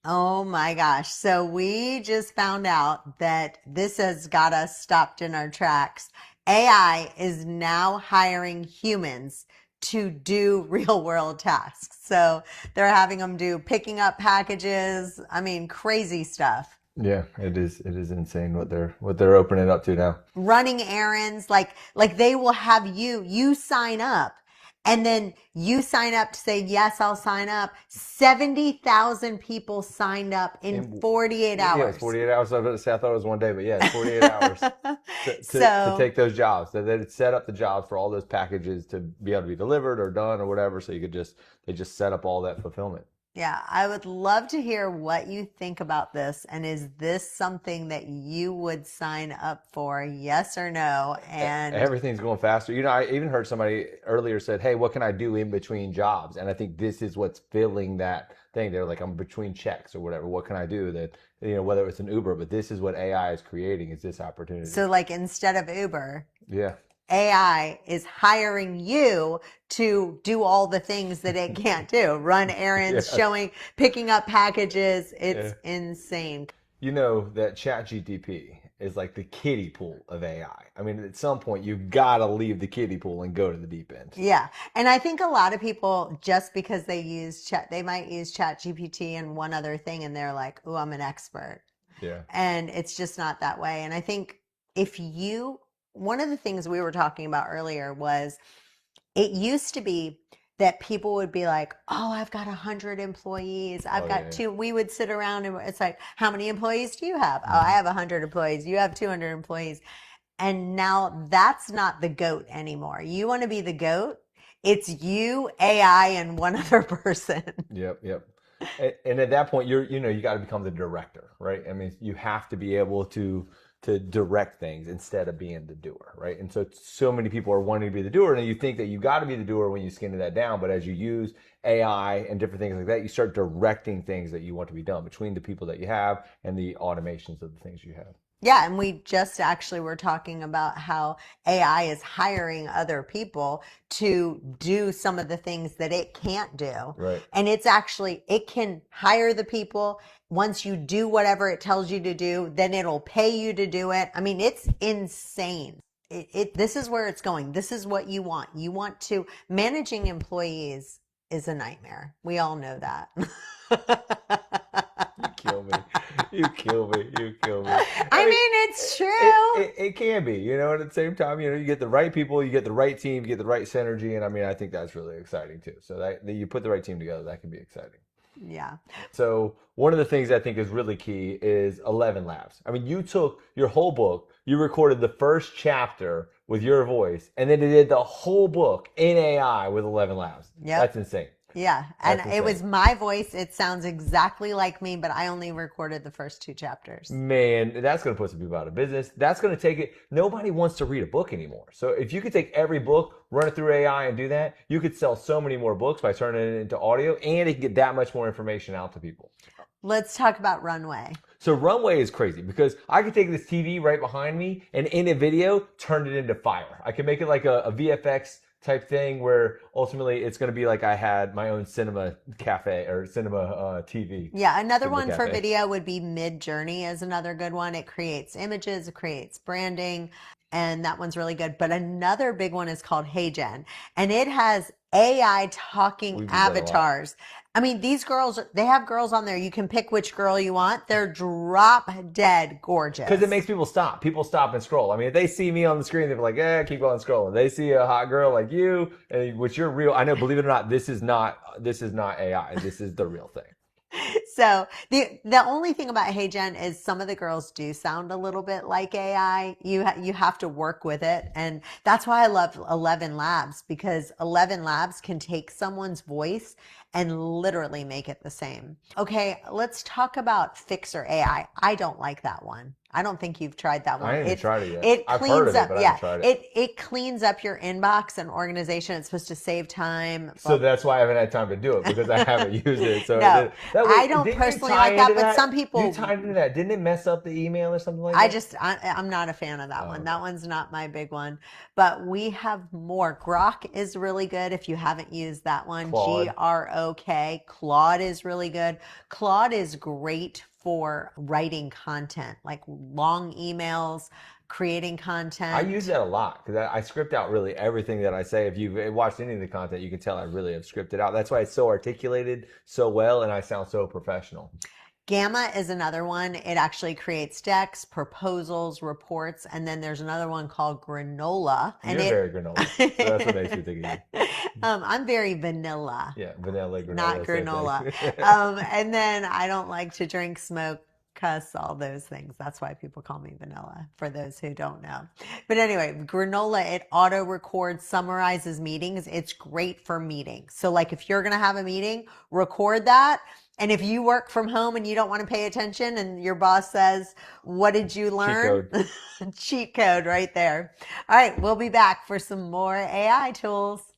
Oh my gosh. So we just found out that this has got us stopped in our tracks. AI is now hiring humans to do real world tasks. So they're having them do picking up packages. I mean, crazy stuff. Yeah, it is. It is insane what they're opening up to now. Running errands, like they will have you sign up and then you sign up to say, yes, I'll sign up. 70,000 people signed up in And 48 yeah, it's hours. 48 hours. I was about to say I thought it was one day, but yeah, it's 48 hours to So take those jobs. So they set up the jobs for all those packages to be able to be delivered or done or whatever. So you could just they just set up all that fulfillment. yeah, I would love to hear what you think about this. And is this something that you would sign up for? Yes or no? And Everything's going faster. You know, I even heard somebody earlier said, "Hey, what can I do in between jobs?" And I think this is what's filling that thing. They're like, "I'm between checks or whatever. What can I do?" That whether it's an Uber, but this is what AI is creating is this opportunity. so, like, instead of Uber, Yeah, AI is hiring you to do all the things that it can't do. Run errands, yeah, picking up packages. It's yeah. insane. You know that ChatGPT is like the kiddie pool of AI. I mean, at some point you've got to leave the kiddie pool and go to the deep end. Yeah. And I think a lot of people, just because they might use Chat GPT and one other thing, and they're like, oh, I'm an expert. Yeah. And it's just not that way. And I think if one of the things we were talking about earlier was it used to be that people would be like, oh, I've got 100 employees. I've Oh got yeah. two. We would sit around and it's like, how many employees do you have? Oh, I have 100 employees. You have 200 employees. And now that's not the goat anymore. You want to be the goat? It's you, AI, and one other person. Yep, yep. And at that point, you got to become the director, right? I mean, you have to be able to direct things instead of being the doer, right? And so many people are wanting to be the doer, and you think that you got to be the doer when you skin that down. But as you use AI and different things like that, you start directing things that you want to be done between the people that you have and the automations of the things you have. Yeah, and we just actually were talking about how AI is hiring other people to do some of the things that it can't do. Right. And it can hire the people. Once you do whatever it tells you to do, then it'll pay you to do it. I mean, it's insane. This is where it's going. This is what you want. You want to, managing employees is a nightmare. We all know that. You kill me. You kill me. You kill me. I I mean, mean, it's it, true. it, it can be, and at the same time, you get the right people, you get the right team, you get the right synergy, and I mean, I think that's really exciting too. So that you put the right team together, that can be exciting. Yeah. So one of the things I think is really key is 11 Labs. I mean, you took your whole book, you recorded the first chapter with your voice, and then you did the whole book in AI with 11 Labs. That's Yep. insane. Yeah. And That's it insane. was my voice. It sounds exactly like me, but I only recorded the first two chapters. Man, that's going to put some people out of business. That's going to take it. Nobody wants to read a book anymore. So if you could take every book, run it through AI and do that, you could sell so many more books by turning it into audio and it can get that much more information out to people. Let's talk about Runway. So Runway is crazy because I could take this TV right behind me and in a video turn it into fire. I can make it like a VFX type thing where ultimately it's going to be like I had my own cinema cafe or cinema TV. Yeah, another Cinema one for cafe. video would be Mid Journey is another good one. It creates images, it creates branding, and that one's really good. But another big one is called Hey Gen, and it has AI talking We use that a lot. avatars. I mean, these girls, they have girls on there. You can pick which girl you want. They're drop dead Because it makes gorgeous. people stop. People stop and scroll. I mean, if they see me on the screen, they're like, "Yeah, keep on scrolling." They see a hot girl like you, and which you're real. I know. Believe it or not, this is not AI. This is the real thing. So the only thing about Hey Gen is some of the girls do sound a little bit like AI. You have to work with it, and that's why I love 11 Labs because 11 Labs can take someone's voice and literally make it the same. Okay, let's talk about Fixer AI. I don't like that one. I don't think you've tried that I one. ain't even tried it yet. It I've heard cleans of it, up, but I haven't yeah. tried it. It cleans up your inbox and organization. It's supposed to save time. So Blah, that's why I haven't had time to do it because I haven't used it. So no, that I way, don't didn't you personally tie like that, into but some that? You people, tied into that. Didn't it mess up the email or something like that? I'm not a fan of that Oh, one. okay. That one's not my big one. But we have more. Grok is really good if you haven't used that one. Claude. okay. Claude is really good. Claude is great for writing content, like long emails, creating I use content. that a lot because I script out really everything that I say. If you've watched any of the content, you can tell I really have scripted out. That's why it's so articulated so well and I sound so professional. Gamma is another one. It actually creates decks, proposals, reports, and then there's another one called Granola, and You're very granola. So that's what makes me think of you. I'm very vanilla, Yeah, vanilla, not granola, same granola. thing. And then I don't like to drink, smoke, cuss, all those things. That's why people call me vanilla, for those who don't know. But anyway, granola, it auto records, summarizes meetings. It's great for meetings. So, like, if you're going to have a meeting, record that. And if you work from home and you don't want to pay attention and your boss says, what did you Cheat learn? code. Cheat code right there. All right, we'll be back for some more AI tools.